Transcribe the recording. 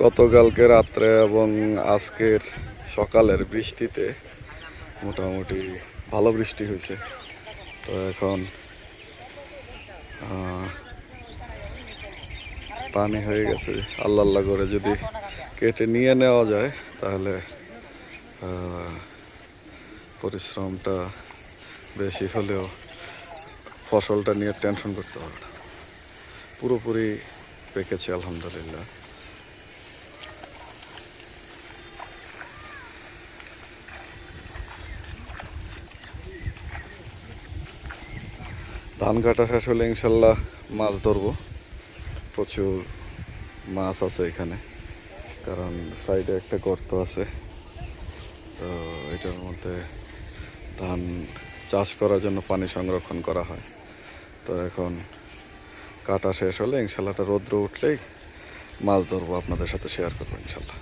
গতকালকে রাত্রে এবং আজকের সকালের বৃষ্টিতে মোটামুটি ভালো বৃষ্টি হয়েছে। তো এখন পানি হয়ে গেছে। আল্লাহ আল্লাহ করে যদি কেটে নিয়ে নেওয়া যায় তাহলে পরিশ্রমটা বেশি হলেও ফসলটা নিয়ে টেনশন করতে হবে না। পুরোপুরি পেকেছে আলহামদুলিল্লাহ। ধান কাটা শেষ হলে ইনশাল্লাহ মাছ ধরবো। প্রচুর মাছ আছে এখানে, কারণ সাইডে একটা গর্ত আছে। তো এটার মধ্যে ধান চাষ করার জন্য পানি সংরক্ষণ করা হয়। তো এখন কাটা শেষ হলে ইনশাল্লাহ রৌদ্র উঠলেই মাছ ধরবো, আপনাদের সাথে শেয়ার করবো ইনশাল্লাহ।